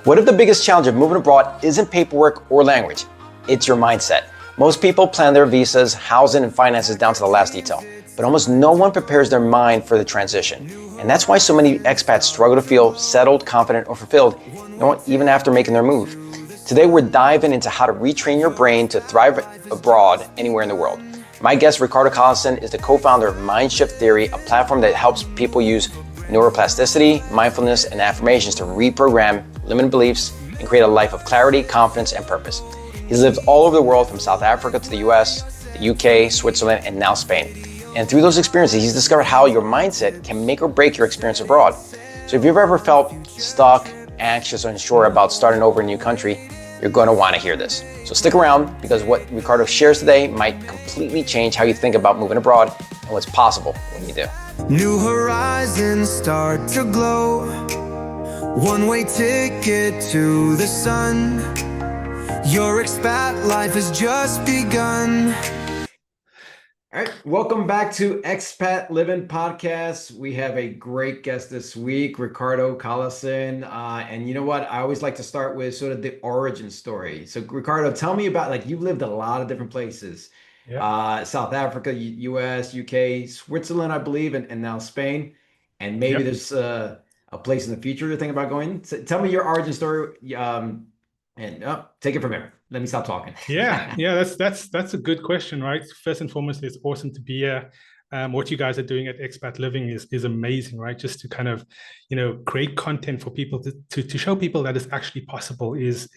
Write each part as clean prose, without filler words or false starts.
What if the biggest challenge of moving abroad isn't paperwork or language? It's your mindset. Most people plan their visas, housing, and finances down to the last detail, but almost no one prepares their mind for the transition. And that's why so many expats struggle to feel settled, confident, or fulfilled, even after making their move. Today, we're diving into how to retrain your brain to thrive abroad anywhere in the world. My guest, Ricardo Collison, is the co-founder of Mindshift Theory, a platform that helps people use neuroplasticity, mindfulness, and affirmations to reprogram limiting beliefs and create a life of clarity, confidence, and purpose. He's lived all over the world, from South Africa to the US, the UK, Switzerland, and now Spain. And through those experiences, he's discovered how your mindset can make or break your experience abroad. So if you've ever felt stuck, anxious, or unsure about starting over in a new country, you're going to want to hear this. So stick around, because what Ricardo shares today might completely change how you think about moving abroad and what's possible when you do. New horizons start to glow. One-way ticket to the sun. Your expat life has just begun. All right, welcome back to Expat Livin podcast. We have a great guest this week, Ricardo Collison. And you know what? I always like to start with sort of the origin story. So Ricardo, tell me about, you've lived a lot of different places. Yeah. South Africa, US, UK, Switzerland, I believe, and now Spain. And maybe there's a place in the future you're thinking about going. So tell me your origin story. Take it from here. Let me stop talking. That's a good question, right? First and foremost, it's awesome to be here. What you guys are doing at Expat Living is amazing, right? Just to kind of, create content for people to show people that it's actually possible is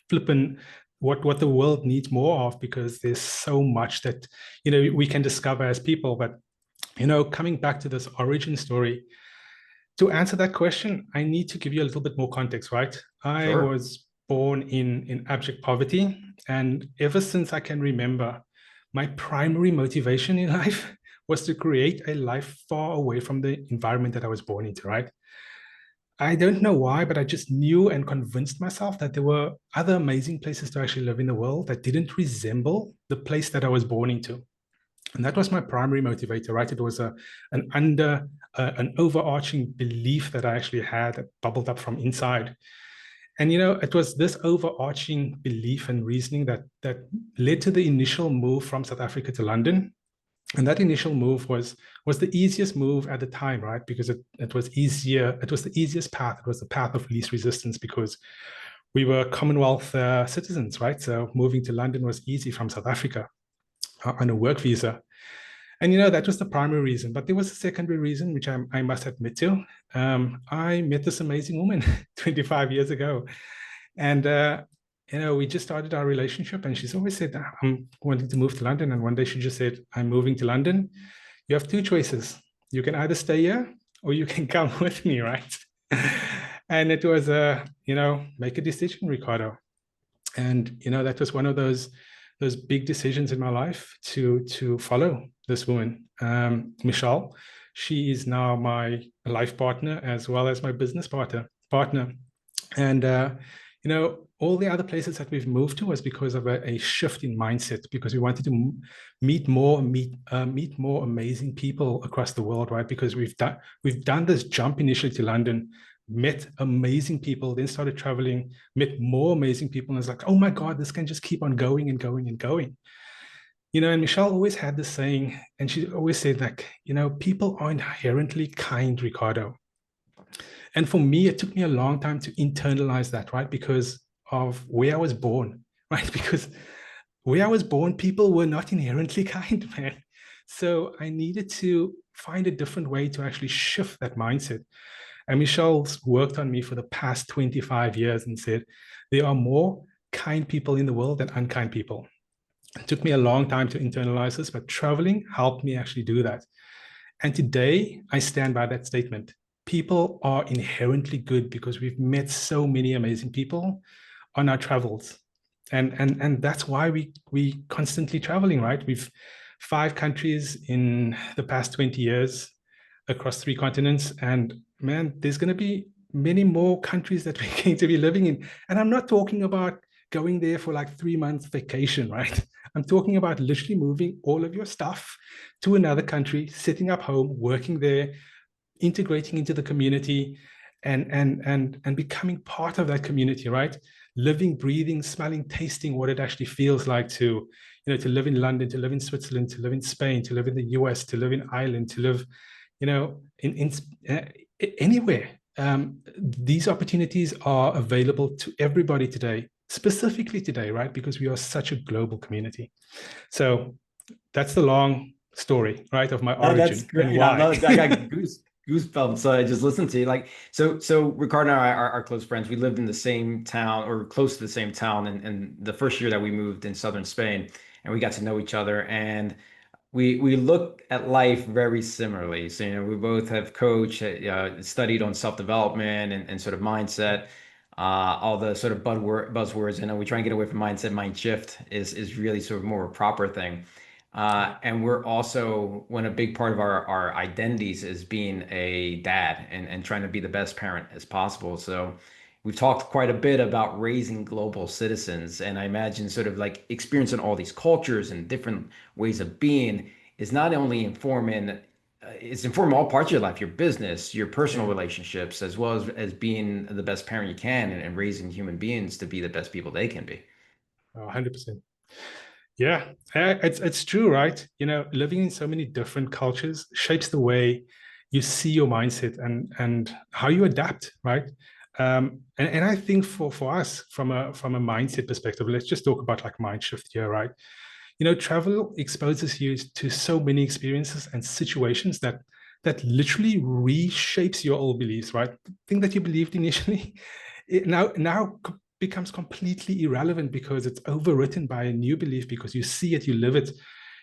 flipping what the world needs more of, because there's so much that we can discover as people. But coming back to this origin story, to answer that question, I need to give you a little bit more context, right? I was born in abject poverty, and ever since I can remember, my primary motivation in life was to create a life far away from the environment that I was born into, right? I don't know why, but I just knew and convinced myself that there were other amazing places to actually live in the world that didn't resemble the place that I was born into. And that was my primary motivator, right? It was an overarching belief that I actually had that bubbled up from inside. And, it was this overarching belief and reasoning that led to the initial move from South Africa to London. And that initial move was the easiest move at the time, right? Because it was easier. It was the easiest path. It was the path of least resistance, because we were Commonwealth citizens, right? So moving to London was easy from South Africa on a work visa. And, that was the primary reason. But there was a secondary reason, which I must admit to. I met this amazing woman 25 years ago. And, we just started our relationship. And she's always said, I'm wanting to move to London. And one day she just said, I'm moving to London. You have two choices. You can either stay here or you can come with me, right? And it was, make a decision, Ricardo. And, that was one of those big decisions in my life to follow this woman, Michelle. She is now my life partner as well as my business partner. And, all the other places that we've moved to was because of a shift in mindset, because we wanted to meet more amazing people across the world, right? Because we've done this jump initially to London, met amazing people, then started traveling, met more amazing people, and it's like, oh my God, this can just keep on going and going and going. And Michelle always had this saying, and she always said, people are inherently kind, Ricardo. And for me, it took me a long time to internalize that, right? Because of where I was born, right? Because where I was born, people were not inherently kind, man. So I needed to find a different way to actually shift that mindset. And Michelle's worked on me for the past 25 years and said, there are more kind people in the world than unkind people. It took me a long time to internalize this, but traveling helped me actually do that. And today I stand by that statement. People are inherently good because we've met so many amazing people on our travels. And that's why we constantly traveling, right? We've 5 countries in the past 20 years across 3 continents. And man, there's going to be many more countries that we're going to be living in. And I'm not talking about going there for 3 months vacation, right? I'm talking about literally moving all of your stuff to another country, setting up home, working there, integrating into the community, and becoming part of that community, right? Living, breathing, smelling, tasting what it actually feels like to, to live in London, to live in Switzerland, to live in Spain, to live in the US, to live in Ireland, to live, in anywhere. These opportunities are available to everybody today, specifically today, right? Because we are such a global community. So that's the long story, right, of my origin. That's great. And why. I love it. I got goosebumps. So I just listened to you. Like, so Ricardo and I are close friends. We lived in the same town or close to the same town. And the first year that we moved in southern Spain, and we got to know each other. And we look at life very similarly. So, we both have coached, studied on self-development and sort of mindset, all the sort of buzzwords. We try and get away from mindset. Mind shift is really sort of more a proper thing. And we're also, when a big part of our identities is being a dad and trying to be the best parent as possible. So we've talked quite a bit about raising global citizens. And I imagine sort of like experiencing all these cultures and different ways of being is not only informing, it's informing all parts of your life, your business, your personal relationships, as well as being the best parent you can and raising human beings to be the best people they can be. 100%. Yeah, it's true, right? Living in so many different cultures shapes the way you see your mindset and how you adapt, right? And I think for us, from a mindset perspective, let's just talk about like Mindshift here, right? Travel exposes you to so many experiences and situations that literally reshapes your old beliefs, right? The thing that you believed initially, it now becomes completely irrelevant because it's overwritten by a new belief, because you see it, you live it.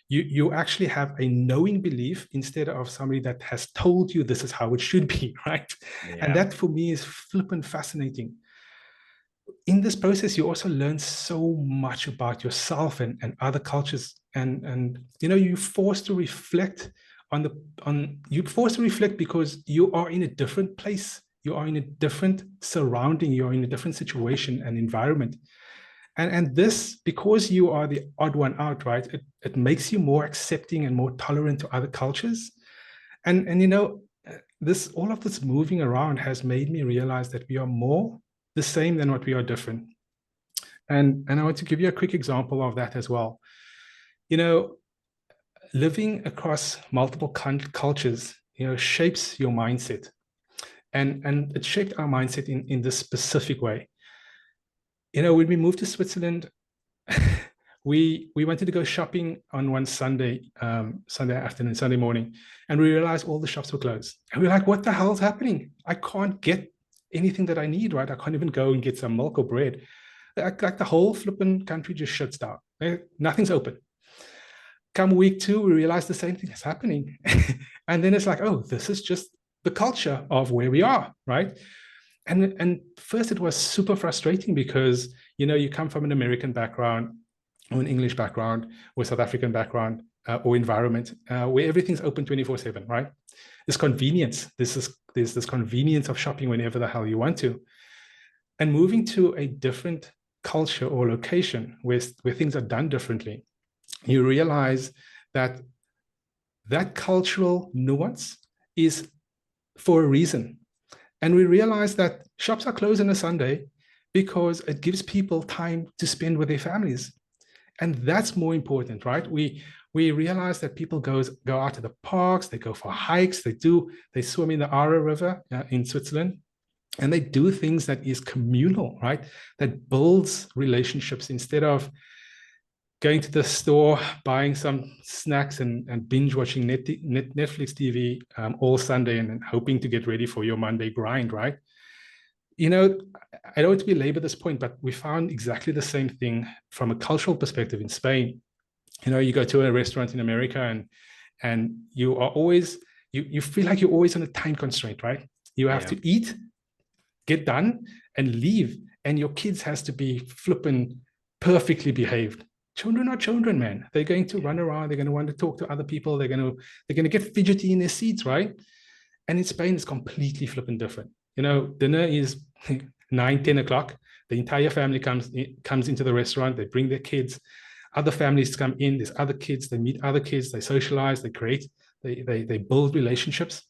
You actually have a knowing belief instead of somebody that has told you this is how it should be, right? Yeah. And that for me is flippin' fascinating. In this process, you also learn so much about yourself and other cultures. And you're forced to reflect you're forced to reflect because you are in a different place. You are in a different surrounding, you're in a different situation and environment. And this, because you are the odd one out, right? It makes you more accepting and more tolerant to other cultures. And all of this moving around has made me realize that we are more the same than what we are different. And I want to give you a quick example of that as well. Living across multiple cultures, shapes your mindset. And it shaped our mindset in this specific way. When we moved to Switzerland, we wanted to go shopping on one Sunday afternoon, Sunday morning, and we realized all the shops were closed. And we were like, what the hell's happening? I can't get anything that I need, right? I can't even go and get some milk or bread. Like the whole flipping country just shuts down. Nothing's open. Come week 2, we realized the same thing is happening. And then it's like, oh, this is just the culture of where we are, right? And first it was super frustrating because, you come from an American background or an English background or South African background or environment where everything's open 24/7, right? It's convenience. There's this convenience of shopping whenever the hell you want to. And moving to a different culture or location where things are done differently, you realize that cultural nuance is for a reason. And we realize that shops are closed on a Sunday because it gives people time to spend with their families. And that's more important, right? We realize that people go out to the parks, they go for hikes, they swim in the Aare River in Switzerland, and they do things that is communal, right? That builds relationships instead of going to the store, buying some snacks and binge watching Netflix TV all Sunday and hoping to get ready for your Monday grind, right? I don't want to belabor this point, but we found exactly the same thing from a cultural perspective in Spain. You go to a restaurant in America and you are always, you feel like you're always on a time constraint, right? You have to eat, get done, and leave. And your kids has to be flipping perfectly behaved. Children are children, man. They're going to run around. They're going to want to talk to other people. They're going to get fidgety in their seats, right? And in Spain, it's completely flipping different. Dinner is 9, 10 o'clock. The entire family comes into the restaurant. They bring their kids. Other families come in. There's other kids. They meet other kids. They socialize. They create. They build relationships.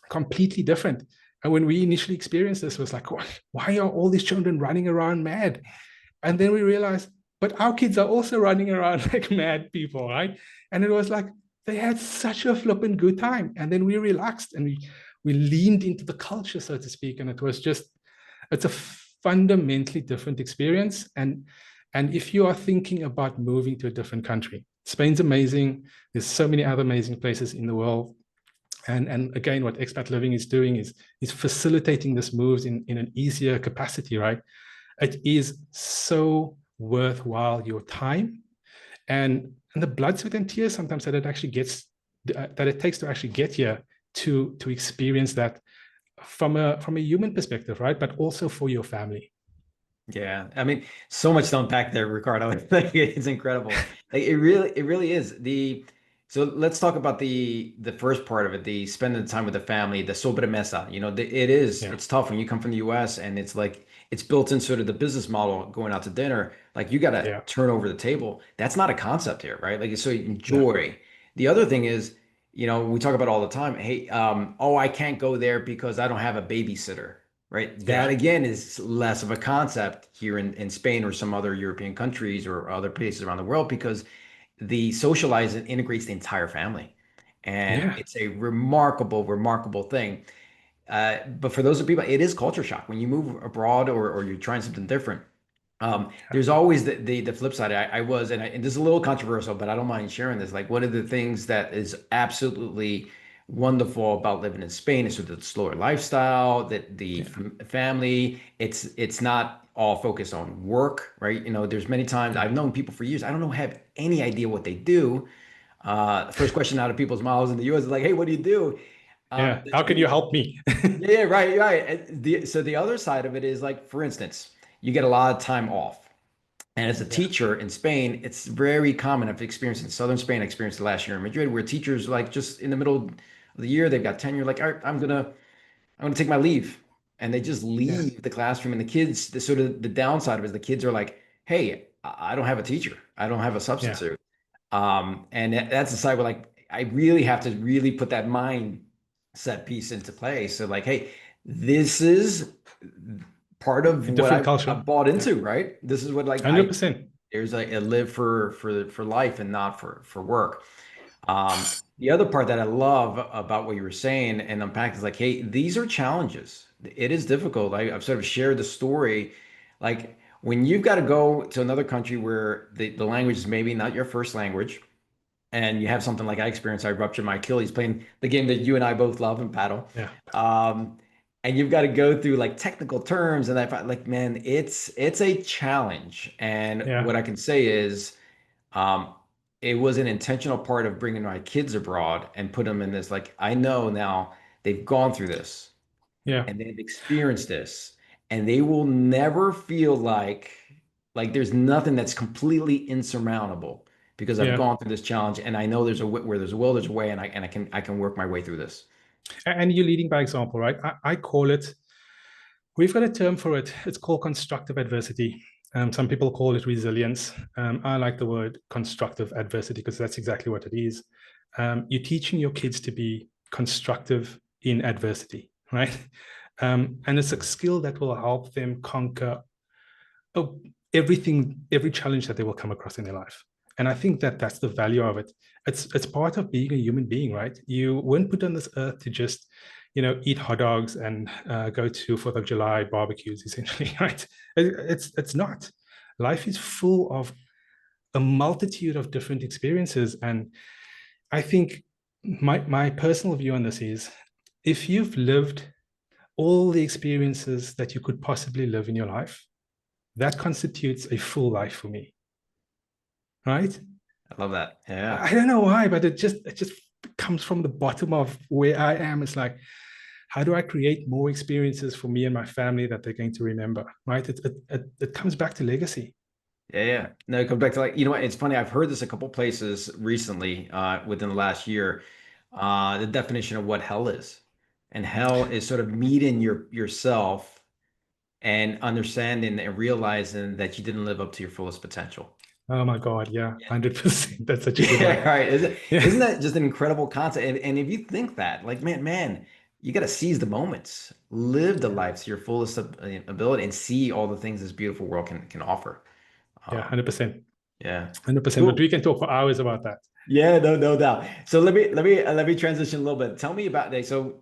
Completely different. And when we initially experienced this, it was like, why are all these children running around mad? And then we realized, but our kids are also running around like mad people, right? And it was like, they had such a flippin' good time. And then we relaxed and we leaned into the culture, so to speak. And it was just, it's a fundamentally different experience. And if you are thinking about moving to a different country, Spain's amazing. There's so many other amazing places in the world. And again, what Expat Living is doing is facilitating this moves in an easier capacity, right? It is so worthwhile your time and the blood, sweat, and tears sometimes that it takes to actually get here to experience that from a human perspective, right? But also for your family. Yeah, I mean, so much to unpack there, Ricardo. Like, it's incredible. Like, it really is. So let's talk about the first part of it, the spending time with the family, the sobremesa. Yeah. It's tough when you come from the US and it's like it's built in sort of the business model going out to dinner. Like you got to Yeah. turn over the table. That's not a concept here, right? Like so you Yeah. enjoy. The other thing is, we talk about all the time, hey, oh, I can't go there because I don't have a babysitter. Right. That Yeah. again is less of a concept here in Spain or some other European countries or other places around the world because the socializing integrates the entire family. And Yeah. it's a remarkable, remarkable thing. But for those of people, it is culture shock. When you move abroad or you're trying something different, there's always the flip side. And this is a little controversial, but I don't mind sharing this. Like one of the things that is absolutely wonderful about living in Spain is sort of the slower lifestyle, that the Yeah. family, it's not all focused on work, right? There's many times Yeah. I've known people for years. I don't know, have any idea what they do. First question out of people's mouths in the US is like, hey, what do you do? Yeah. The, How can you the help me? yeah, yeah, right, right. So the other side of it is like, for instance, you get a lot of time off. And as a Yeah. teacher in Spain, it's very common. I've experienced in southern Spain, I experienced it last year in Madrid, where teachers like just in the middle of the year, they've got tenure, like, all right, I'm gonna take my leave. And they just Yeah. leave the classroom. And the kids, the sort of the downside of it is the kids are like, hey, I don't have a teacher. I don't have a Yeah. substitute. And that's the side where like I really have to really put that mindset piece into play. So like, hey, this is part of A what different I culture. bought Yeah. into, right? This is what like I 100%. there's a live for life and not for work. The other part that I love about what you were saying and unpack is like, hey, these are challenges. It is difficult. I've sort of shared the story, like when you've got to go to another country where the language is maybe not your first language, and you have something like I experienced, I ruptured my Achilles playing the game that you and I both love and paddle. Yeah. Um, and you've got to go through like technical terms, and I find like, man, it's a challenge. And Yeah. what I can say is, um, it was an intentional part of bringing my kids abroad and put them in this. Like, I know now they've gone through this Yeah. and they've experienced this, and they will never feel like there's nothing that's completely insurmountable because I've Yeah. gone through this challenge and I know where there's a will, there's a way, and I can work my way through this. And you're leading by example, right? I call it, we've got a term for it. It's called constructive adversity. Some people call it resilience. I like the word constructive adversity because that's exactly what it is. You're teaching your kids to be constructive in adversity, right? And it's a skill that will help them conquer oh, every challenge that they will come across in their life. And I think that that's the value of it. It's part of being a human being, right? You weren't put on this earth to just, eat hot dogs and go to 4th of July barbecues, essentially, right? It's not. Life is full of a multitude of different experiences, and I think my personal view on this is, if you've lived all the experiences that you could possibly live in your life, that constitutes a full life for me, right? I love that. Yeah. I don't know why, but it just comes from the bottom of where I am. It's like, how do I create more experiences for me and my family that they're going to remember, right? It comes back to legacy. Yeah, yeah. No, it comes back to like, you know what? It's funny. I've heard this a couple places recently, within the last year, the definition of what hell is. And hell is sort of meeting yourself and understanding and realizing that you didn't live up to your fullest potential. Oh my God, yeah, Yeah. 100%. That's such a good one. Yeah, right. Isn't Yeah, isn't that just an incredible concept? And if you think that, like, man, you got to seize the moments, live the life to your fullest ability, and see all the things this beautiful world can offer. Yeah, Um, 100%. yeah, 100%. But cool. we can talk for hours about that. Yeah, no doubt. So let me transition a little bit. Tell me about that. So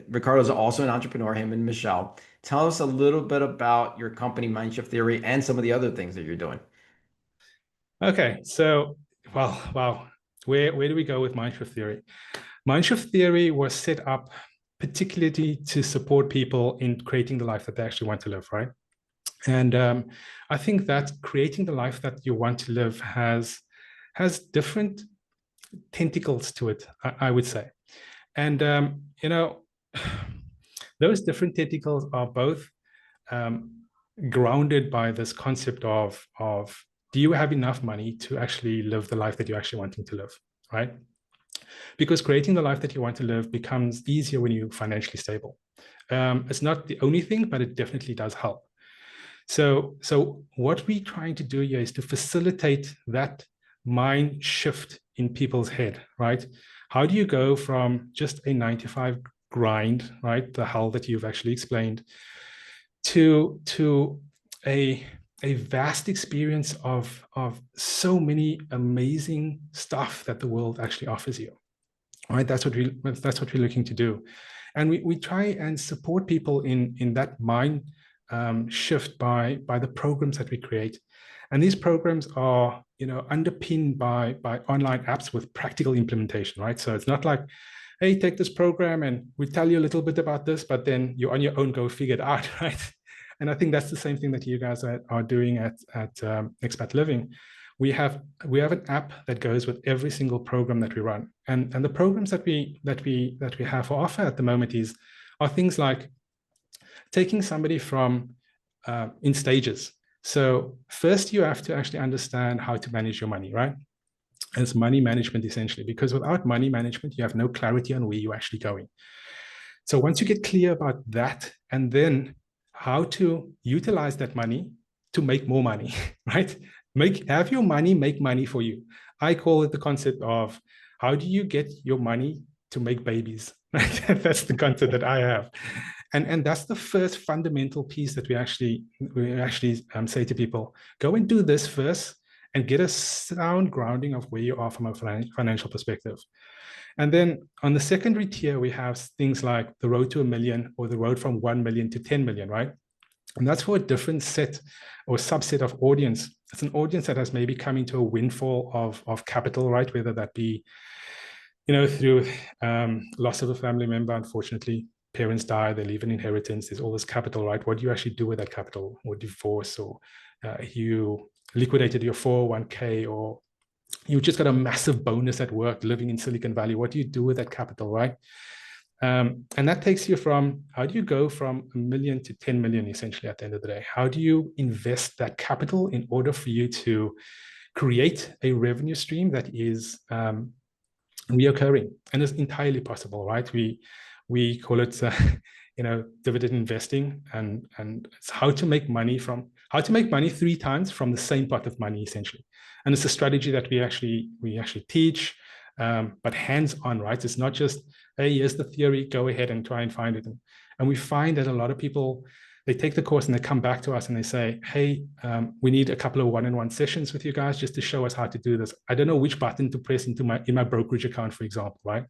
Ricardo's also an entrepreneur, him and Michelle. Tell us a little bit about your company, Mindshift Theory, and some of the other things that you're doing. Okay, so, well, wow. Where do we go with Mindshift Theory? Mindshift Theory was set up particularly to support people in creating the life that they actually want to live, right? And I think that creating the life that you want to live has different tentacles to it, I would say. And those different tentacles are both grounded by this concept of do you have enough money to actually live the life that you're actually wanting to live, right? Because creating the life that you want to live becomes easier when you're financially stable. It's not the only thing, but it definitely does help. So what we're trying to do here is to facilitate that mind shift in people's head, right? How do you go from just a 9 to 5 grind, right? The hell that you've actually explained, to a vast experience of so many amazing stuff that the world actually offers you. Right, that's what we're looking to do, and we try and support people in that mind shift by the programs that we create, and these programs are underpinned by online apps with practical implementation. Right, so it's not like, hey, take this program and we tell you a little bit about this, but then you're on your own, go figure it out, right? And I think that's the same thing that you guys are doing at Expat Livin. We have an app that goes with every single program that we run, and the programs that we have for offer at the moment are things like taking somebody from in stages. So first, you have to actually understand how to manage your money, right? It's money management essentially, because without money management, you have no clarity on where you're actually going. So once you get clear about that, and then how to utilize that money to make more money, right? Have your money make money for you. I call it the concept of how do you get your money to make babies, right? That's the concept that I have. And that's the first fundamental piece that we actually say to people, go and do this first and get a sound grounding of where you are from a financial perspective. And then on the secondary tier, we have things like the road to $1 million or the road from 1 million to 10 million, right? And that's for a different set or subset of audience. It's an audience that has maybe come into a windfall of capital, right? Whether that be, through loss of a family member, unfortunately, parents die, they leave an inheritance, there's all this capital, right? What do you actually do with that capital? Or divorce, or you liquidated your 401k, or you just got a massive bonus at work living in Silicon Valley. What do you do with that capital, right? And that takes you from, how do you go from 1 million to 10 million essentially at the end of the day? How do you invest that capital in order for you to create a revenue stream that is reoccurring? And it's entirely possible, right? We call it dividend investing, and it's how to make money 3 times from the same pot of money essentially. And it's a strategy that we actually teach, but hands-on, right? It's not just, hey, here's the theory, go ahead and try and find it. And we find that a lot of people, they take the course and they come back to us and they say, hey, we need a couple of one-on-one sessions with you guys just to show us how to do this. I don't know which button to press in my brokerage account, for example, right?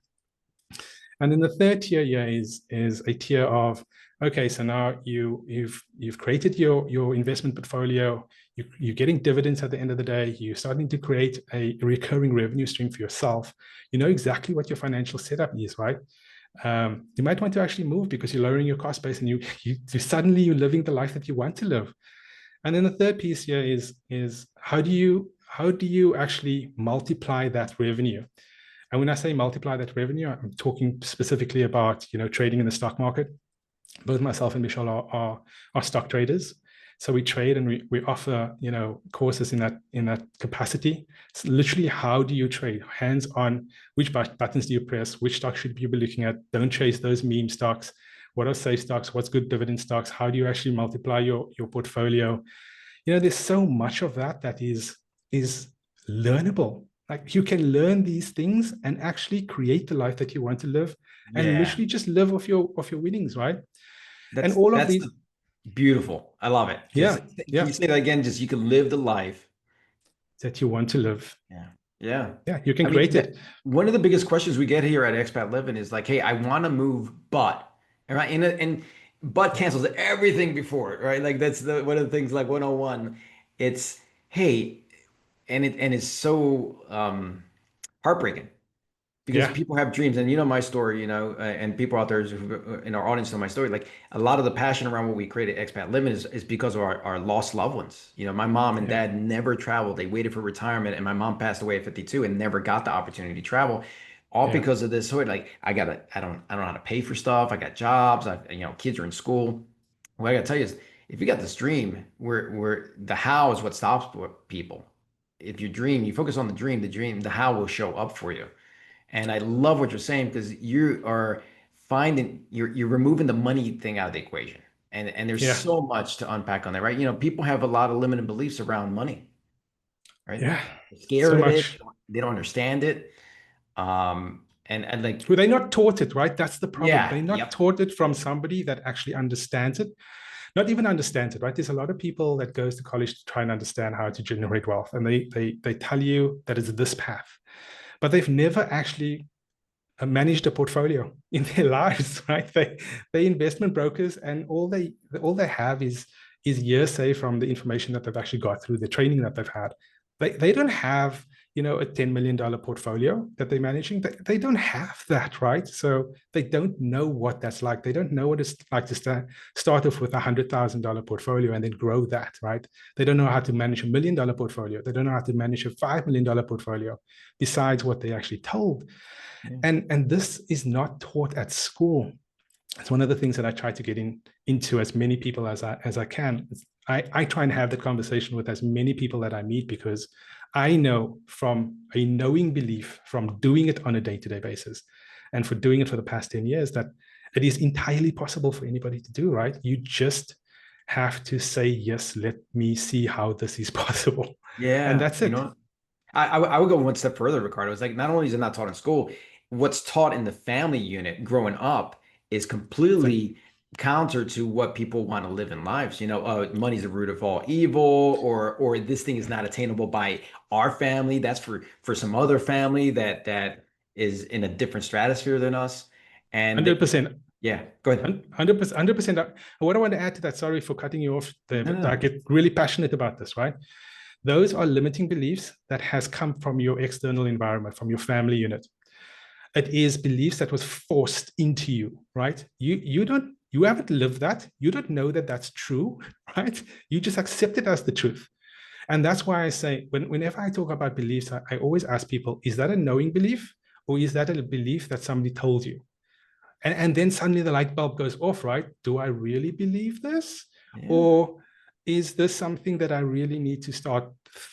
And then the third tier here is a tier of, okay, so now you've created your investment portfolio, you're getting dividends at the end of the day, you're starting to create a recurring revenue stream for yourself. You know exactly what your financial setup is, right? You might want to actually move because you're lowering your cost base, and you suddenly you're living the life that you want to live. And then the third piece here is how do you actually multiply that revenue? And when I say multiply that revenue, I'm talking specifically about trading in the stock market. Both myself and Michelle are stock traders, so we trade and we offer courses in that capacity. It's literally, how do you trade? Hands on. Which buttons do you press? Which stocks should you be looking at? Don't chase those meme stocks. What are safe stocks? What's good dividend stocks? How do you actually multiply your portfolio? There's so much of that is learnable. Like, you can learn these things and actually create the life that you want to live and Yeah. literally just live off your winnings, right? And all of That's these, the beautiful. I love it. yeah, Just can yeah, you say that again? Just you can live the life. that you want to live. Yeah. Yeah. Yeah, you can I mean, create it. one of the biggest questions we get here at Expat Living is like, hey, I want to move, but, and right, and but cancels everything before it, right? Like that's the one of the things like 101. It's hey, and it's so heartbreaking because Yeah, people have dreams, and you know my story, and people out there in our audience know my story. Like a lot of the passion around what we created, Expat Living, is because of our lost loved ones. My mom and yeah, dad never traveled; they waited for retirement, and my mom passed away at 52 and never got the opportunity to travel, all yeah, because of this. So like I don't know how to pay for stuff. I got jobs. Kids are in school. What I got to tell you is, if you got this dream, where the how is what stops people. If you dream, you focus on the dream, the how will show up for you. And I love what you're saying because you are you're removing the money thing out of the equation. And there's yeah, so much to unpack on that, right? People have a lot of limited beliefs around money, right? yeah. They're So scared of it. much. They don't understand it. And like, Well, they're not taught it, right? That's the problem. yeah, They're not yep. taught it from somebody that actually understands it. Not even understands it, right? There's a lot of people that goes to college to try and understand how to generate wealth, and they tell you that it's this path, but they've never actually managed a portfolio in their lives, right? They investment brokers, and all they have is hearsay from the information that they've actually got through the training that they've had. They don't have a $10 million portfolio that they're managing. They don't have that, right? So they don't know what that's like. They don't know what it's like to start off with $100,000 portfolio and then grow that, right? They don't know how to manage $1 million portfolio. They don't know how to manage a $5 million portfolio, besides what they actually told. Yeah. And this is not taught at school. It's one of the things that I try to get into as many people as I can. I try and have the conversation with as many people that I meet, because I know from a knowing belief, from doing it on a day-to-day basis, and for doing it for the past 10 years, that it is entirely possible for anybody to do, right? You just have to say, yes, let me see how this is possible. And Yeah. that's it. I would go one step further, Ricardo. It's like not only is it not taught in school, what's taught in the family unit growing up is Like, completely counter to what people want to live in lives. Money's the root of all evil, or this thing is not attainable by our family. That's for some other family that is in a different stratosphere than us. And 100%. yeah, go ahead. 100%. 100%. What I want to add to that, sorry for cutting you off there, No, but I no. get really passionate about this, right? Those are limiting beliefs that has come from your external environment, from your family unit. It is beliefs that was forced into you, right? You haven't lived that. You don't know that that's true, right? You just accept it as the truth. And that's why I say, whenever I talk about beliefs, I always ask people, is that a knowing belief, or is that a belief that somebody told you? And then suddenly the light bulb goes off, right? Do I really believe this? Yeah. Or is this something that I really need to start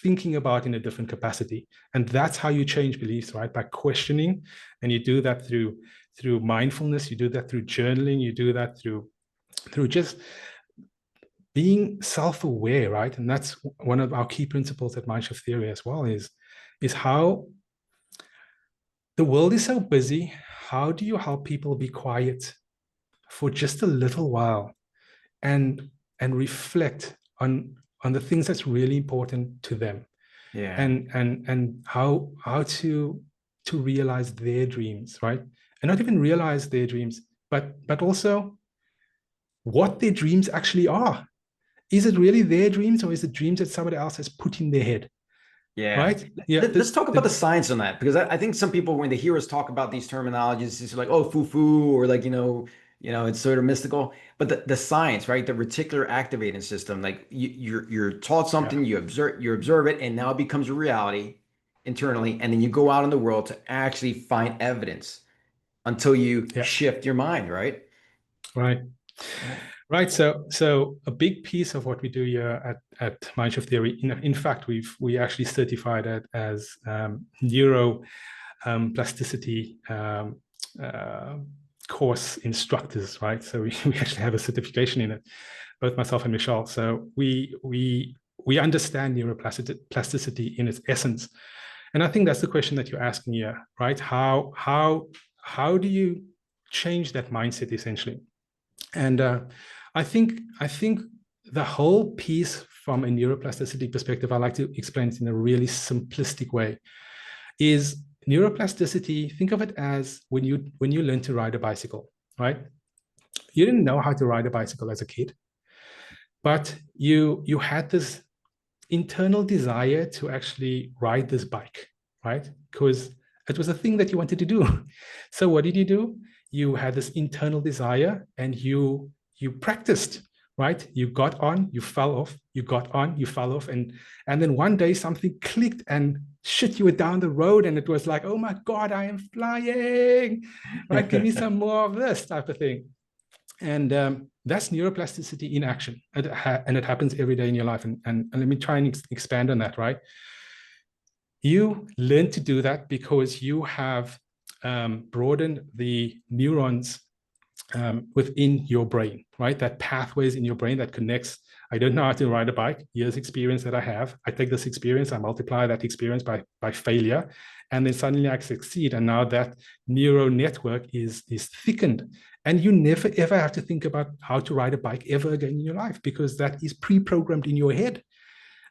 thinking about in a different capacity? And that's how you change beliefs, right? By questioning. And you do that through mindfulness, you do that through journaling, you do that through just being self-aware, right? And that's one of our key principles at Mindshift Theory as well, is how the world is so busy. How do you help people be quiet for just a little while and reflect on the things that's really important to them, Yeah. and how to realize their dreams, right? And not even realize their dreams, but also what their dreams actually are. Is it really their dreams, or is it dreams that somebody else has put in their head, Yeah. right? Yeah, Let's talk about the science on that, because I think some people, when they hear us talk about these terminologies, it's like, oh, foo-foo, or like, it's sort of mystical. But the science, right? The reticular activating system, like you're taught yeah, something, you observe it, and now it becomes a reality internally, and then you go out in the world to actually find evidence until you yeah, shift your mind, right? right. Yeah. Right. So a big piece of what we do here at Mindshift Theory, in fact, we actually certified it as neuro plasticity course instructors, right? So we actually have a certification in it, both myself and Michelle. So we understand neuroplasticity in its essence. And I think that's the question that you're asking here, right? How do you change that mindset essentially. And I think the whole piece from a neuroplasticity perspective, I like to explain it in a really simplistic way, is neuroplasticity. Think of it as when you learn to ride a bicycle, right? You didn't know how to ride a bicycle as a kid, but you had this internal desire to actually ride this bike, right? Because it was a thing that you wanted to do. So what did you do? You had this internal desire and you practiced, right? You got on, you fell off, you got on, you fell off. And then one day something clicked and shit, you were down the road and it was like, oh my God, I am flying, right? Give me some more of this type of thing. And that's neuroplasticity in action. And it happens every day in your life. And let me try and expand on that, right? You learn to do that because you have broadened the neurons within your brain, right? That pathways in your brain that connects. I don't know how to ride a bike. Years experience that I have. I take this experience, I multiply that experience by failure, and then suddenly I succeed. And now that neural network is thickened. And you never ever have to think about how to ride a bike ever again in your life because that is pre-programmed in your head.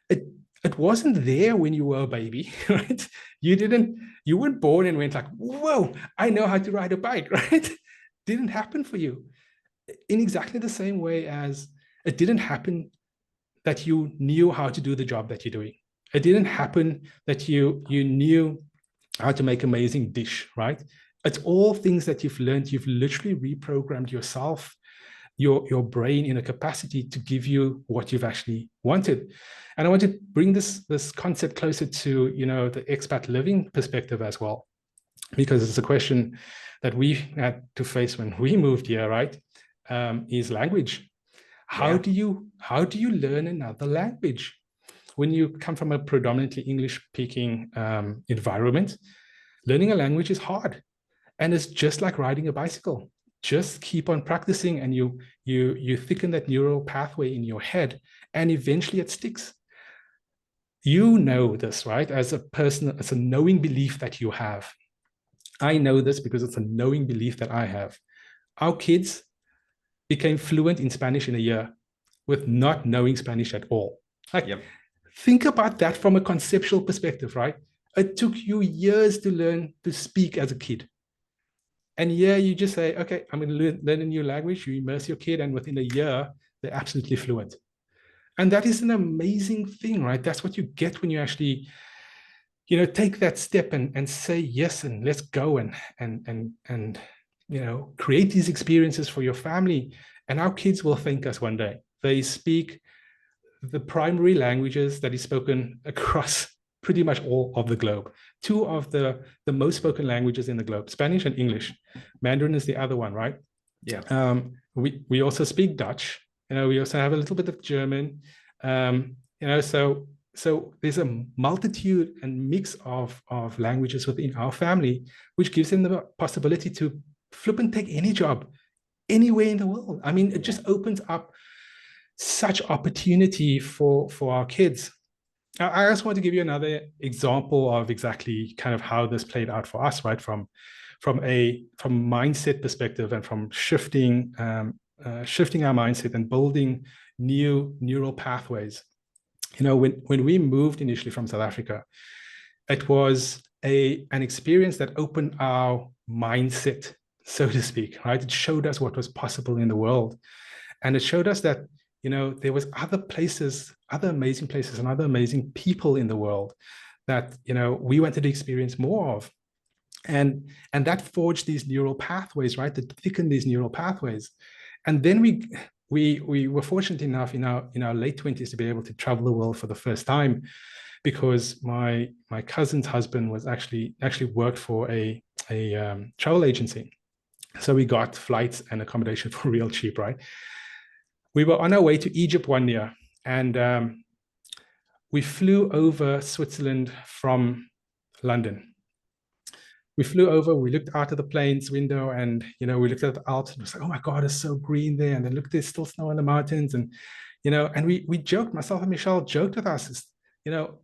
It wasn't there when you were a baby, right? You weren't born and went like, whoa, I know how to ride a bike, right? Didn't happen for you. In exactly the same way as it didn't happen that you knew how to do the job that you're doing. It didn't happen that you knew how to make an amazing dish, right? It's all things that you've learned. You've literally reprogrammed yourself, your brain in a capacity to give you what you've actually wanted. And I want to bring this concept closer to, the expat living perspective as well, because it's a question that we had to face when we moved here, right? Is language. How do you learn another language? When you come from a predominantly English-speaking environment, learning a language is hard. And it's just like riding a bicycle. Just keep on practicing and you thicken that neural pathway in your head and eventually it sticks. You know this, right? As a person, it's a knowing belief that you have. I know this because it's a knowing belief that I have. Our kids became fluent in Spanish in a year with not knowing Spanish at all. Think about that from a conceptual perspective, right? It took you years to learn to speak as a kid. And you just say, okay, I'm going to learn a new language. You immerse your kid and within a year, they're absolutely fluent. And that is an amazing thing, right? That's what you get when you actually, take that step and say yes, and let's go and create these experiences for your family. And our kids will thank us one day. They speak the primary languages that is spoken across pretty much all of the globe. Two of the most spoken languages in the globe, Spanish and English. Mandarin is the other one, right? Yeah. We also speak Dutch. We also have a little bit of German. So there's a multitude and mix of languages within our family, which gives them the possibility to flip and take any job anywhere in the world. I mean, it just opens up such opportunity for our kids. I also want to give you another example of exactly kind of how this played out for us, right? From mindset perspective and from shifting our mindset and building new neural pathways. When we moved initially from South Africa, it was an experience that opened our mindset, so to speak, right? It showed us what was possible in the world. And it showed us that, there was other places, other amazing places and other amazing people in the world that, we wanted to experience more of. And that forged these neural pathways, right? That thickened these neural pathways. And then we were fortunate enough in our late 20s to be able to travel the world for the first time, because my cousin's husband was actually worked for a travel agency. So we got flights and accommodation for real cheap, right? We were on our way to Egypt one year, and we flew over Switzerland from London. We flew over, we looked out of the plane's window, and we looked at the Alps and it was like, oh my God, it's so green there. And then look, there's still snow on the mountains. And and we joked, myself and Michelle joked with us,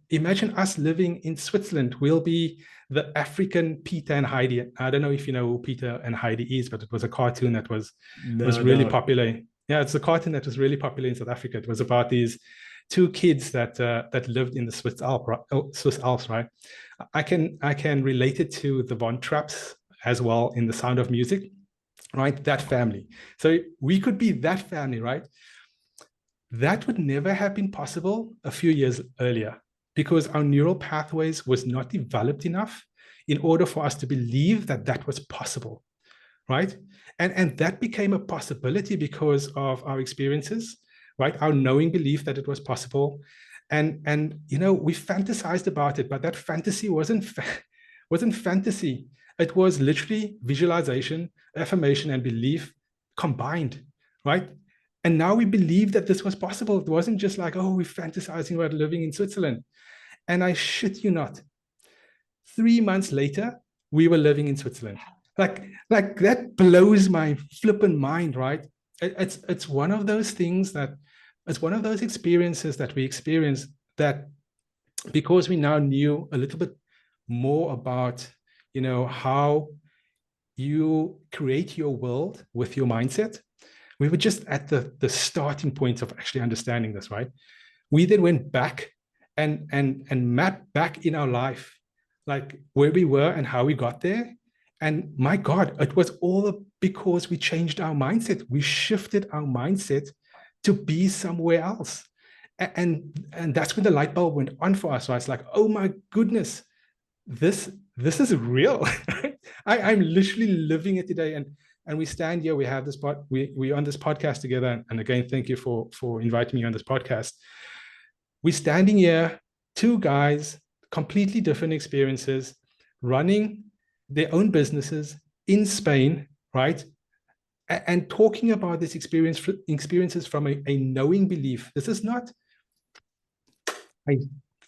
imagine us living in Switzerland. We'll be the African Peter and Heidi. I don't know if you know who Peter and Heidi is, but it was a cartoon that was really popular. Yeah, it's a cartoon that was really popular in South Africa. It was about these two kids that lived in the Swiss Alps, right? I can relate it to the Von Trapps as well in The Sound of Music, right? That family. So we could be that family, right? That would never have been possible a few years earlier because our neural pathways was not developed enough in order for us to believe that that was possible, right? And that became a possibility because of our experiences, right? Our knowing belief that it was possible. And we fantasized about it, but that fantasy wasn't fantasy. It was literally visualization, affirmation, and belief combined, right? And now we believe that this was possible. It wasn't just like, oh, we're fantasizing about living in Switzerland. And I shit you not, 3 months later, we were living in Switzerland. Like that blows my flippant mind, right? It's one of those things it's one of those experiences that we experience that because we now knew a little bit more about, how you create your world with your mindset. We were just at the starting point of actually understanding this, right? We then went back and mapped back in our life, like where we were and how we got there. And my God, it was all because we changed our mindset. We shifted our mindset to be somewhere else. And that's when the light bulb went on for us. So I was like, oh my goodness, this is real. I'm literally living it today. And we stand here, we have this we're on this podcast together. And again, thank you for inviting me on this podcast. We're standing here, two guys, completely different experiences, running their own businesses in Spain, right? And talking about this experiences from a knowing belief. This is not, I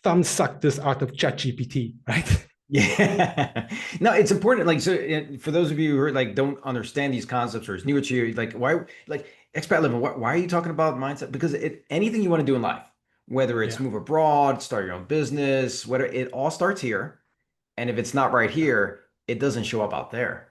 thumb suck this out of ChatGPT, right? Yeah. No, it's important. Like, so for those of you who are like, don't understand these concepts or it's newer to you, like, why, like Expat Livin, why are you talking about mindset? Because anything you want to do in life, whether it's move abroad, start your own business, whether it all starts here. And if it's not right here, it doesn't show up out there.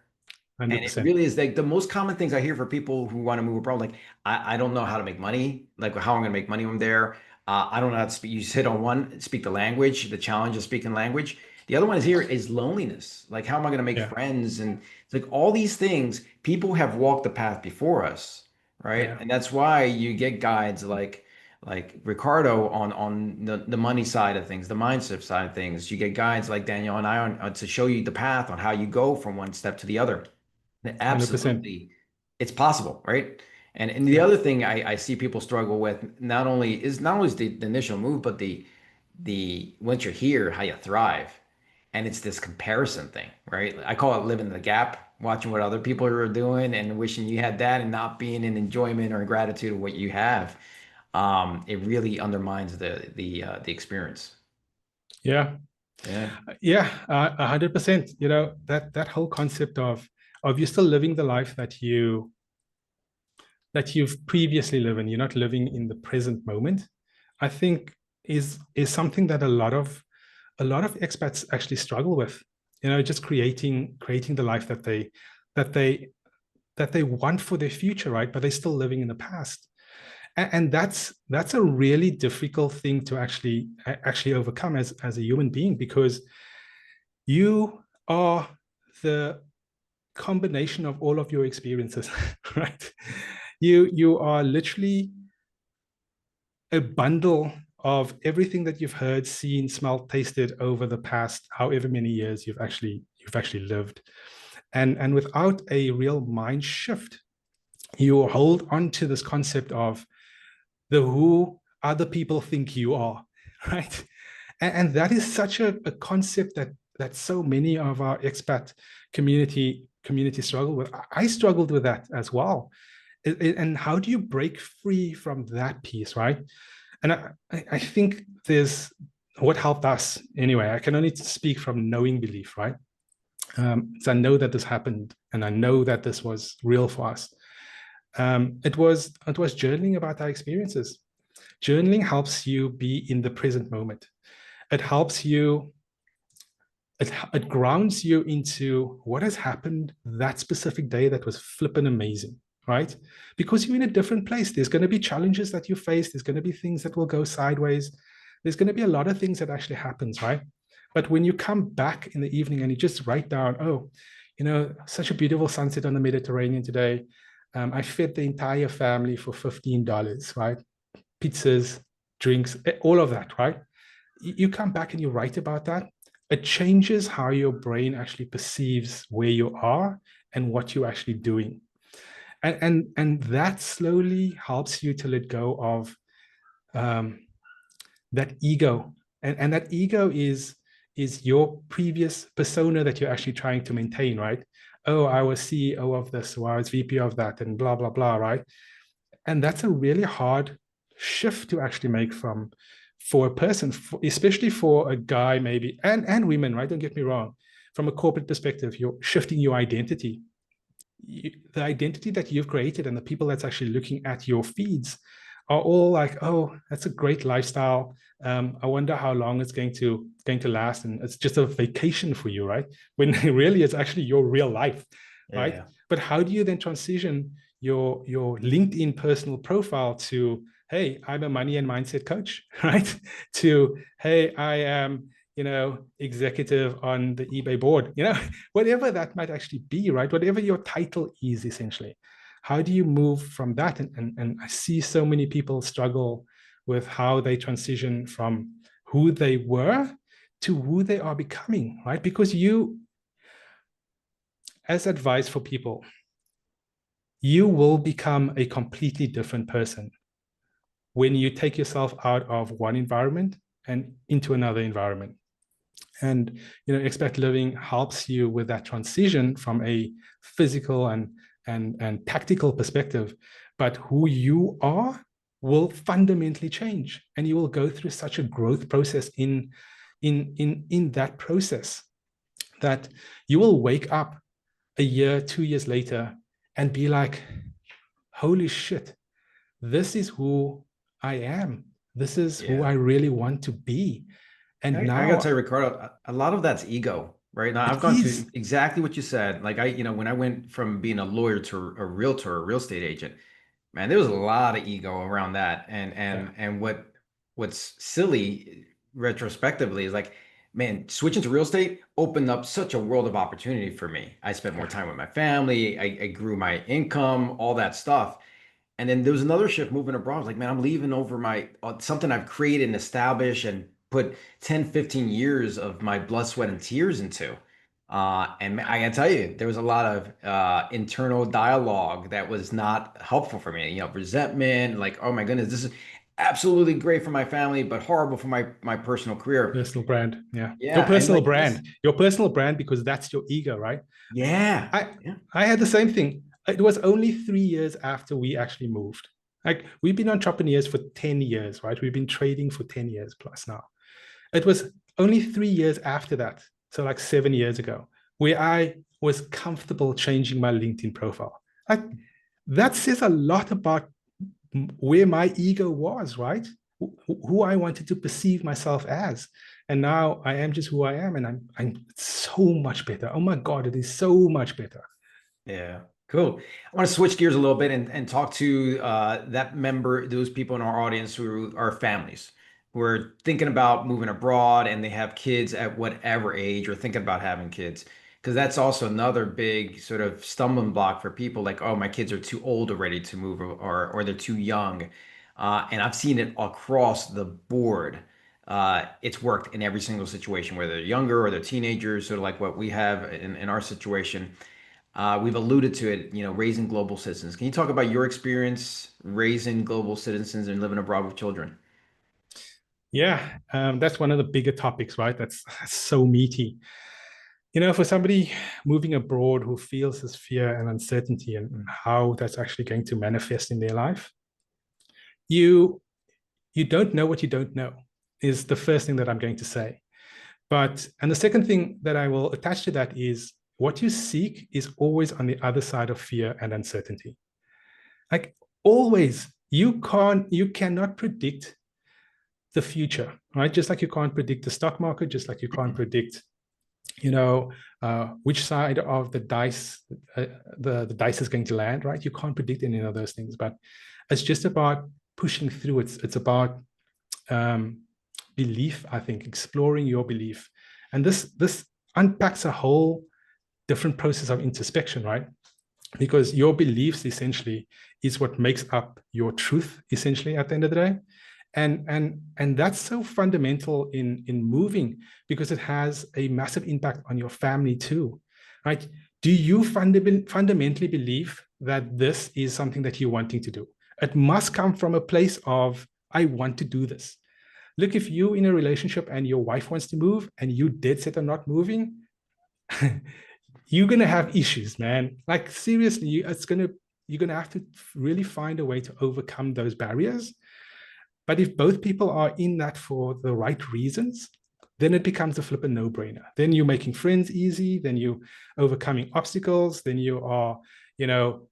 100%. And it really is like the most common things I hear for people who want to move abroad. Like, I don't know how to make money, like how I'm going to make money when I'm there. I don't know how to speak. You hit on one, speak the language, the challenge of speaking language. The other one is here is loneliness. Like, how am I going to make friends? And it's like all these things, people have walked the path before us, right? Yeah. And that's why you get guides like Ricardo on the money side of things, the mindset side of things. You get guides like Daniel and I on to show you the path on how you go from one step to the other. And absolutely, 100%. It's possible, right? And the other thing I see people struggle with not only is the initial move, but the once you're here, how you thrive. And it's this comparison thing, right? I call it living the gap, watching what other people are doing and wishing you had that and not being in enjoyment or gratitude of what you have. It really undermines the experience. Yeah. 100%. That whole concept of you're still living the life that you've previously lived and you're not living in the present moment, I think is something that a lot of expats actually struggle with. Just creating the life that they want for their future, right? But they're still living in the past. And that's a really difficult thing to actually overcome as a human being, because you are the combination of all of your experiences, right? You are literally a bundle of everything that you've heard, seen, smelled, tasted over the past however many years you've actually lived. And without a real mind shift, you hold on to this concept of the who other people think you are, right? And that is such a concept that so many of our expat community struggle with. I struggled with that as well. And how do you break free from that piece, right? And I think there's what helped us anyway. I can only speak from knowing belief, right? So I know that this happened, and I know that this was real for us. It was journaling about our experiences. Journaling helps you be in the present moment. it helps you, it grounds you into what has happened that specific day that was flippin' amazing, right? Because you're in a different place. There's going to be challenges that you face. There's going to be things that will go sideways. There's going to be a lot of things that actually happens, right? But when you come back in the evening and you just write down, oh, such a beautiful sunset on the Mediterranean today. I fed the entire family for $15, right? Pizzas, drinks, all of that, right? You come back and you write about that. It changes how your brain actually perceives where you are and what you're actually doing. And that slowly helps you to let go of that ego. And that ego is your previous persona that you're actually trying to maintain, right? Oh, I was CEO of this, or I was VP of that, and blah, blah, blah, right? And that's a really hard shift to actually make for a person, especially for a guy maybe, and women, right? Don't get me wrong. From a corporate perspective, you're shifting your identity. The identity that you've created and the people that's actually looking at your feeds are all like, oh, that's a great lifestyle. I wonder how long it's going to last, and it's just a vacation for you, right? When really it's actually your real life, right? Yeah. But how do you then transition your LinkedIn personal profile to, hey, I'm a money and mindset coach, right? To, hey, I am, executive on the eBay board, whatever that might actually be, right? Whatever your title is, essentially. How do you move from that? And I see so many people struggle with how they transition from who they were to who they are becoming, right? Because as advice for people, you will become a completely different person when you take yourself out of one environment and into another environment. And Expat Livin helps you with that transition from a physical and tactical perspective, but who you are will fundamentally change, and you will go through such a growth process in that process that you will wake up a year, 2 years later and be like, holy shit, this is who I am. This is who I really want to be. And I gotta tell you, Ricardo, a lot of that's ego, right? Now I've gone through exactly what you said. Like when I went from being a lawyer to a realtor, a real estate agent, man, there was a lot of ego around that. And what's silly retrospectively is like, man, switching to real estate opened up such a world of opportunity for me. I spent more time with my family. I grew my income, all that stuff. And then there was another shift moving abroad. I was like, man, I'm leaving over my something I've created and established and put 10, 15 years of my blood, sweat, and tears into. And I gotta tell you, there was a lot of internal dialogue that was not helpful for me. Resentment, like, oh my goodness, this is absolutely great for my family, but horrible for my personal career. Personal brand. Yeah. Yeah. Your personal like brand. Your personal brand, because that's your ego, right? Yeah. I had the same thing. It was only 3 years after we actually moved. Like, we've been entrepreneurs for 10 years, right? We've been trading for 10 years plus now. It was only 3 years after that, so like 7 years ago, where I was comfortable changing my LinkedIn profile. Like, that says a lot about where my ego was, right? Who I wanted to perceive myself as. And now I am just who I am, and I'm so much better. Oh my God, it is so much better. Yeah. Cool. I want to switch gears a little bit and talk to those people in our audience who are families, who are thinking about moving abroad and they have kids at whatever age or thinking about having kids. Because that's also another big sort of stumbling block for people like, oh, my kids are too old already to move or they're too young. And I've seen it across the board. It's worked in every single situation, whether they're younger or they're teenagers, sort of like what we have in our situation. We've alluded to it, raising global citizens. Can you talk about your experience raising global citizens and living abroad with children? Yeah, that's one of the bigger topics, right? That's so meaty. For somebody moving abroad who feels this fear and uncertainty and how that's actually going to manifest in their life, you don't know what you don't know is the first thing that I'm going to say. And the second thing that I will attach to that is what you seek is always on the other side of fear and uncertainty. Like, always, you cannot predict the future, right? Just like you can't predict the stock market, just like you can't predict, which side of the dice the dice is going to land, right? You can't predict any of those things, but it's just about pushing through. It's about belief, I think, exploring your belief. And this unpacks a whole different process of introspection, right? Because your beliefs essentially is what makes up your truth, essentially, at the end of the day. And that's so fundamental in moving, because it has a massive impact on your family too, right? Do you fundamentally believe that this is something that you're wanting to do? It must come from a place of, I want to do this. Look, if you're in a relationship and your wife wants to move and you dead set on not moving, you're going to have issues, man. Like, seriously, you're going to have to really find a way to overcome those barriers. But if both people are in that for the right reasons, then it becomes a flippin' no-brainer. Then you're making friends easy, then you're overcoming obstacles, then you are,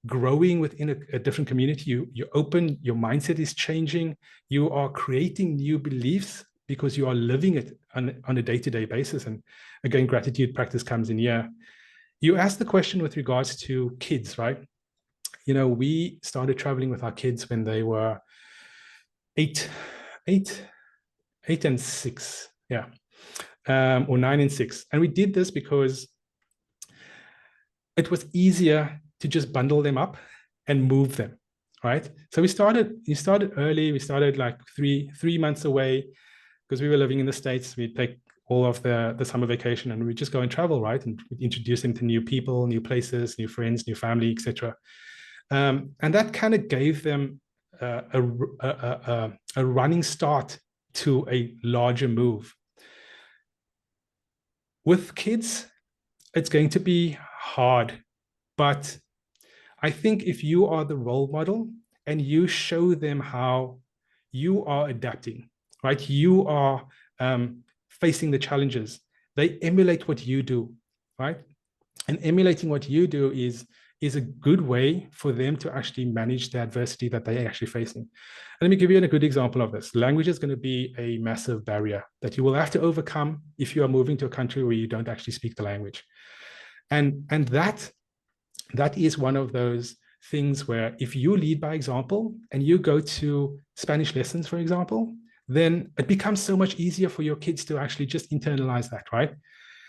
growing within a different community. You're open, your mindset is changing, you are creating new beliefs because you are living it on a day-to-day basis. And again, gratitude practice comes in here. You asked the question with regards to kids, right? We started traveling with our kids when they were eight and 6, yeah, or 9 and 6. And we did this because it was easier to just bundle them up and move them, right? So we started early. We started like three months away, because we were living in the States. We'd take all of the summer vacation and we just go and travel, right? And introduce them to new people, new places, new friends, new family, etc. And that kind of gave them a running start to a larger move. With kids, it's going to be hard, but I think if you are the role model and you show them how you are adapting, right? You are facing the challenges. They emulate what you do, right? And emulating what you do is a good way for them to actually manage the adversity that they're actually facing. And let me give you a good example of this. Language is going to be a massive barrier that you will have to overcome if you are moving to a country where you don't actually speak the language. And that is one of those things where if you lead by example and you go to Spanish lessons, for example, then it becomes so much easier for your kids to actually just internalize that, right?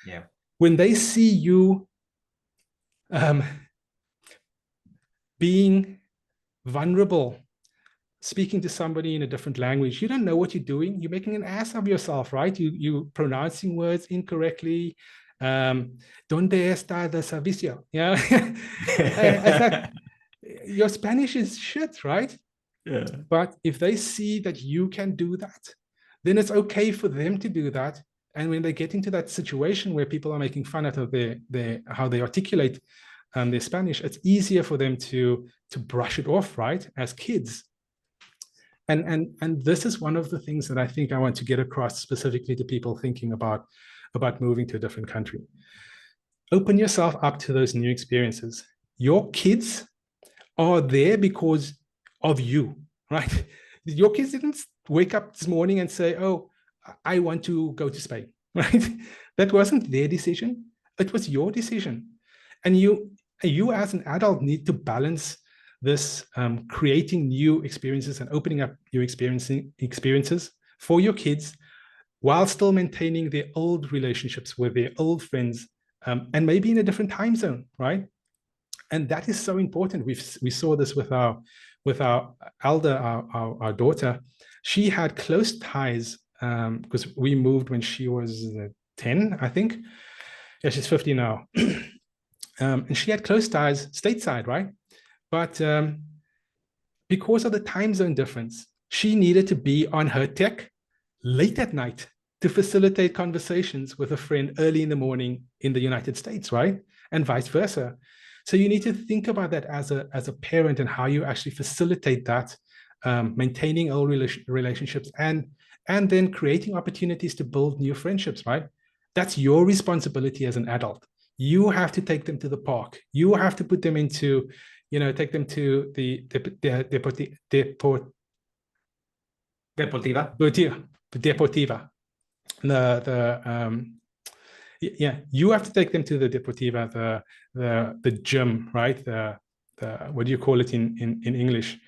Yeah. When they see you being vulnerable, speaking to somebody in a different language, you don't know what you're doing. You're making an ass of yourself, right? You're pronouncing words incorrectly. Donde está the servicio? Yeah. It's like, your Spanish is shit, right? Yeah. But if they see that you can do that, then it's okay for them to do that. And when they get into that situation where people are making fun out of their how they articulate their Spanish, it's easier for them to brush it off, right, as kids. And this is one of the things that I think I want to get across specifically to people thinking about moving to a different country. Open yourself up to those new experiences. Your kids are there because of you, right? Your kids didn't wake up this morning and say, oh, I want to go to Spain, right? That wasn't their decision. It was your decision. And you as an adult need to balance this creating new experiences and opening up new experiences for your kids while still maintaining their old relationships with their old friends, and maybe in a different time zone, right? And that is so important. We saw this with our elder, our daughter. She had close ties because we moved when she was 10, I think. Yeah, she's 50 now. And she had close ties stateside, right? But because of the time zone difference, she needed to be on her tech late at night to facilitate conversations with a friend early in the morning in the United States, right? And vice versa. So you need to think about that as a parent and how you actually facilitate that, maintaining old relationships and then creating opportunities to build new friendships, right? That's your responsibility as an adult. You have to take them to the park. You have to put them into, take them to the Deportiva. Deportiva. Yeah, you have to take them to the Deportiva, the gym, right? The what do you call it in English?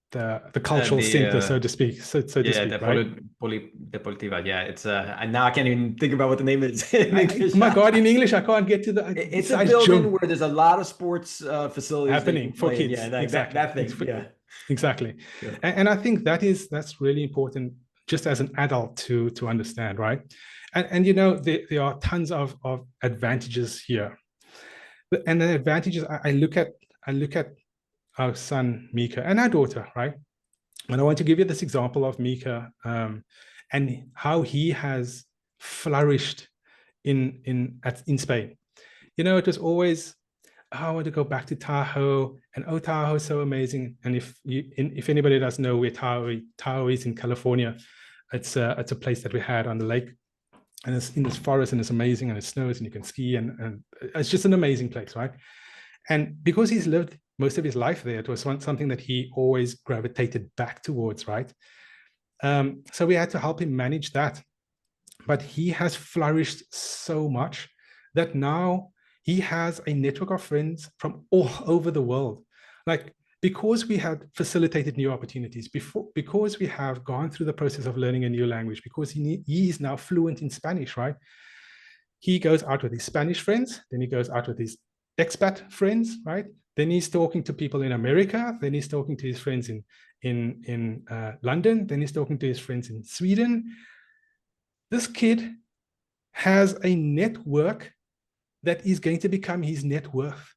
The cultural center, so to speak, yeah, right? Deportiva. Yeah, it's now I can't even think about what the name is in English. My God, in English, I can't get to the. It's a building where there's a lot of sports facilities happening for kids. Yeah, like exactly. that thing. Yeah, exactly. Yeah. And I think that's really important, just as an adult to understand, right? And you know, there are tons of advantages here, and the advantages I look at our son Mika and our daughter, right? And I want to give you this example of Mika and how he has flourished in Spain. You know, it was always, oh, I want to go back to Tahoe, and oh, Tahoe is so amazing. And if anybody doesn't know where Tahoe is in California, it's a place that we had on the lake, and it's in this forest, and it's amazing, and it snows, and you can ski, and it's just an amazing place, right? And because he's lived most of his life there, it was something that he always gravitated back towards, right? So we had to help him manage that. But he has flourished so much that now he has a network of friends from all over the world. Like, because we had facilitated new opportunities, because we have gone through the process of learning a new language, because he is now fluent in Spanish, right? He goes out with his Spanish friends, then he goes out with his expat friends, right? Then he's talking to people in America, then he's talking to his friends in London, then he's talking to his friends in Sweden. This kid has a network that is going to become his net worth.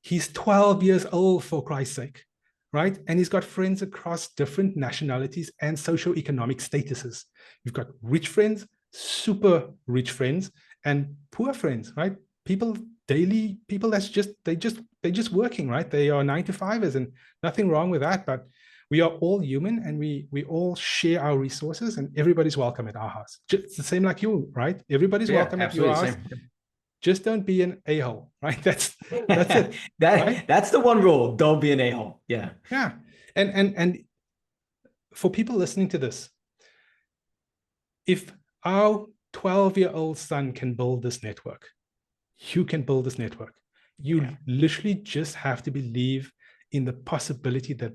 He's 12 years old, for Christ's sake, right? And he's got friends across different nationalities and socioeconomic statuses. You've got rich friends, super rich friends, and poor friends, right? People that's they're just working, right? They are 9-to-5ers, and nothing wrong with that. But we are all human, and we all share our resources, and everybody's welcome at our house. Just the same like you, right? Everybody's welcome at your house. Just don't be an a-hole, right? That's it. Right? That's the one rule. Don't be an a-hole. Yeah. Yeah. And for people listening to this, if our 12-year-old son can build this network, you can build this network. You literally just have to believe in the possibility that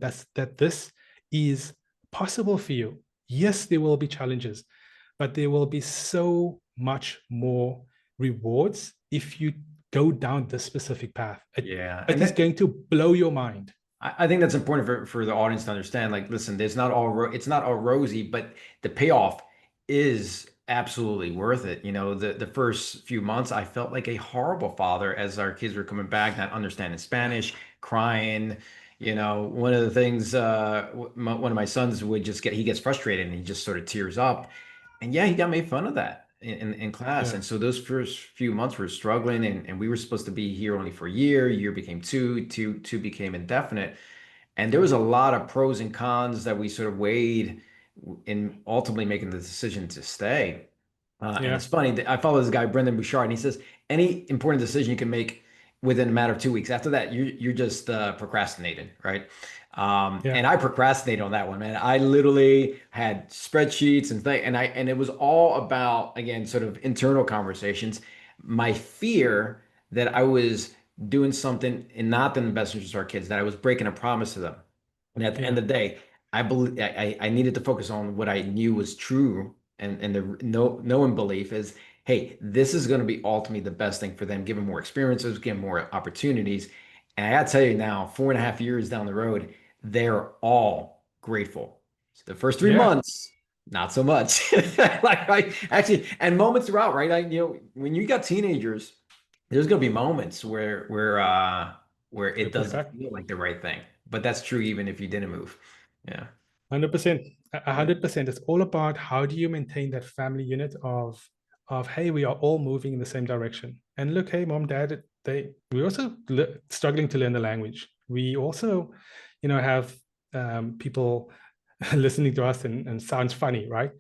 this is possible for you. Yes, there will be challenges, but there will be so much more rewards if you go down this specific path. It is going to blow your mind. I think that's important for the audience to understand. Like, listen, it's not all rosy, but the payoff is absolutely worth it. You know, the first few months, I felt like a horrible father as our kids were coming back, not understanding Spanish, crying. You know, one of the things, one of my sons would he gets frustrated and he just sort of tears up. And yeah, he got made fun of that in class. And so those first few months were struggling, and we were supposed to be here only for a year became two became indefinite. And there was a lot of pros and cons that we sort of weighed in ultimately making the decision to stay. And it's funny, I follow this guy, Brendan Bouchard, and he says, any important decision you can make within a matter of 2 weeks, after that, you're just procrastinating, right? And I procrastinated on that one, man. I literally had spreadsheets and it was all about, again, sort of internal conversations. My fear that I was doing something and not in the best interest of our kids, that I was breaking a promise to them. And at the end of the day, I believe I needed to focus on what I knew was true, and the knowing belief is, hey, this is going to be ultimately the best thing for them, give them more experiences, give them more opportunities. And I got to tell you now, 4.5 years down the road, they're all grateful. So the first 3 months, not so much. Actually, and moments throughout, right? When you got teenagers, there's going to be moments where it doesn't feel like the right thing. But that's true even if you didn't move. Yeah. 100%. 100%. It's all about how do you maintain that family unit of hey, we are all moving in the same direction. And look, hey, mom, dad, we're also struggling to learn the language. We also, have people listening to us and sounds funny, right?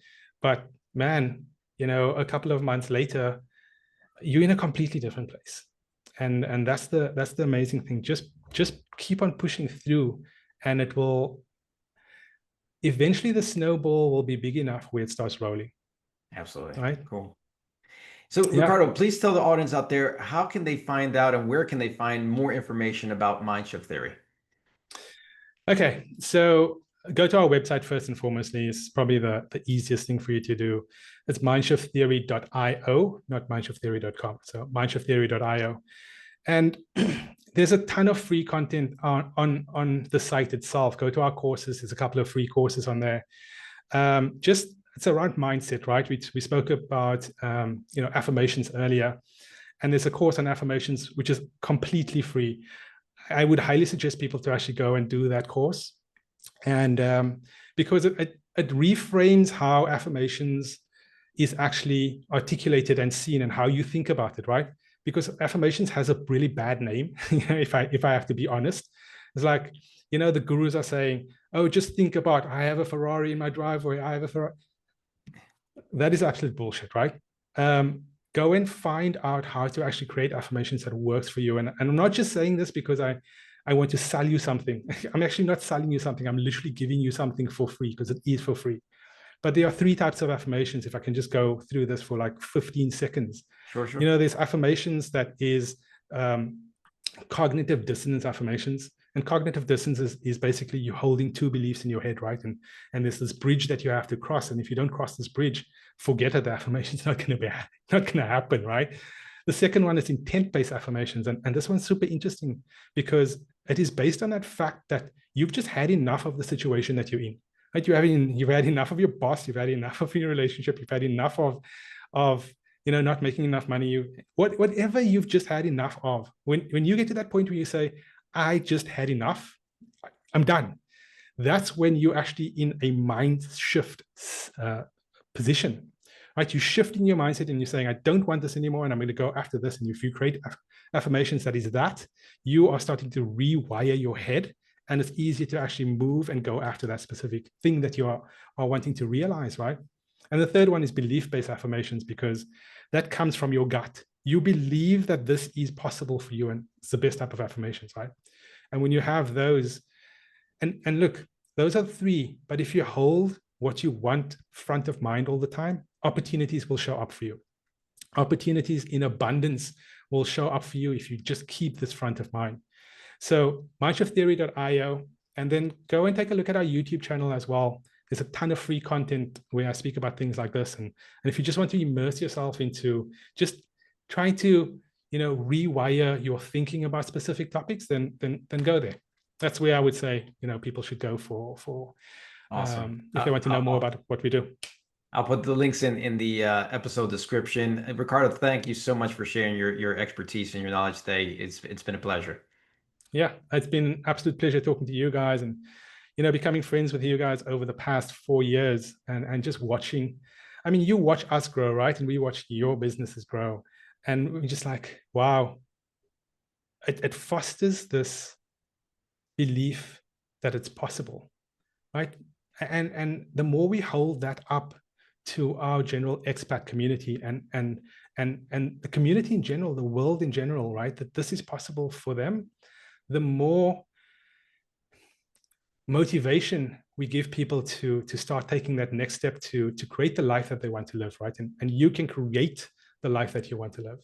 But man, a couple of months later, you're in a completely different place. And that's the amazing thing. Just keep on pushing through, and it will eventually the snowball will be big enough where it starts rolling. Absolutely. Right. Cool. So Ricardo, please tell the audience out there, how can they find out and where can they find more information about Mindshift Theory? Okay, so go to our website first and foremostly. It's probably the easiest thing for you to do. It's mindshiftheory.io, not mindshiftheory.com. So mindshiftheory.io. And there's a ton of free content on the site itself. Go to our courses. There's a couple of free courses on there. It's around mindset, right? We spoke about affirmations earlier, and there's a course on affirmations which is completely free. I would highly suggest people to actually go and do that course, and because it reframes how affirmations is actually articulated and seen, and how you think about it, right? Because affirmations has a really bad name. if I have to be honest, it's like, the gurus are saying, oh, just think about, I have a Ferrari in my driveway, I have a Ferrari. That is absolute bullshit, right? Go and find out how to actually create affirmations that works for you. And I'm not just saying this because I want to sell you something. I'm actually not selling you something. I'm literally giving you something for free because it is for free. But there are 3 types of affirmations, if I can just go through this for like 15 seconds. Sure. There's affirmations that is cognitive dissonance affirmations. And cognitive dissonance is basically you holding 2 beliefs in your head, right? And there's this bridge that you have to cross. And if you don't cross this bridge, forget it, the affirmation's not going to happen, right? The second one is intent-based affirmations. And this one's super interesting because it is based on that fact that you've just had enough of the situation that you're in, right? You've had enough of your boss, you've had enough of your relationship, you've had enough of not making enough money, whatever you've just had enough of. When you get to that point where you say, I just had enough, I'm done. That's when you're actually in a mind shift position, right? You're shifting your mindset and you're saying, I don't want this anymore and I'm going to go after this. And if you create affirmations that is that, you are starting to rewire your head, and it's easier to actually move and go after that specific thing that you are wanting to realize, right? And the third one is belief-based affirmations, because that comes from your gut. You believe that this is possible for you, and it's the best type of affirmations, right? And when you have those, and look, those are 3, but if you hold what you want front of mind all the time, opportunities will show up for you. Opportunities in abundance will show up for you if you just keep this front of mind. So mindshiftheory.io, and then go and take a look at our YouTube channel as well. There's a ton of free content where I speak about things like this. And if you just want to immerse yourself into just trying to, rewire your thinking about specific topics, then go there. That's where I would say, people should go for awesome. If they want to know more about what we do. I'll put the links in the episode description. Ricardo, thank you so much for sharing your expertise and your knowledge today. It's been a pleasure. Yeah, it's been an absolute pleasure talking to you guys, and becoming friends with you guys over the past 4 years, and just watching. I mean, you watch us grow, right? And we watch your businesses grow, and we're just like, wow. It fosters this belief that it's possible, right? And the more we hold that up to our general expat community and the community in general, the world in general, right, that this is possible for them, the more motivation we give people to start taking that next step to create the life that they want to live, right? And you can create the life that you want to live.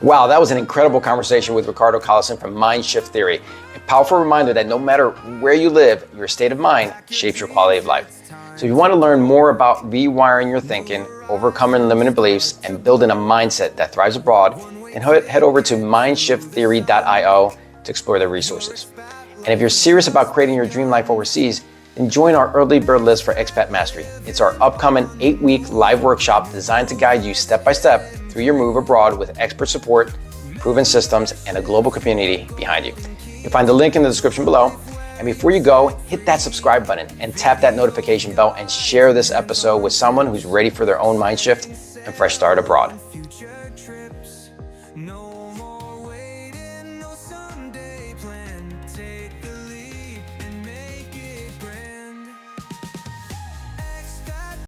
Wow, that was an incredible conversation with Ricardo Collison from Mindshift Theory. A powerful reminder that no matter where you live, your state of mind shapes your quality of life. So if you want to learn more about rewiring your thinking, overcoming limited beliefs, and building a mindset that thrives abroad, then head over to mindshiftheory.io to explore their resources. And if you're serious about creating your dream life overseas, then join our early bird list for Expat Mastery. It's our upcoming 8-week live workshop designed to guide you step by step through your move abroad with expert support, proven systems, and a global community behind you. You'll find the link in the description below. And before you go, hit that subscribe button and tap that notification bell and share this episode with someone who's ready for their own mind shift and fresh start abroad.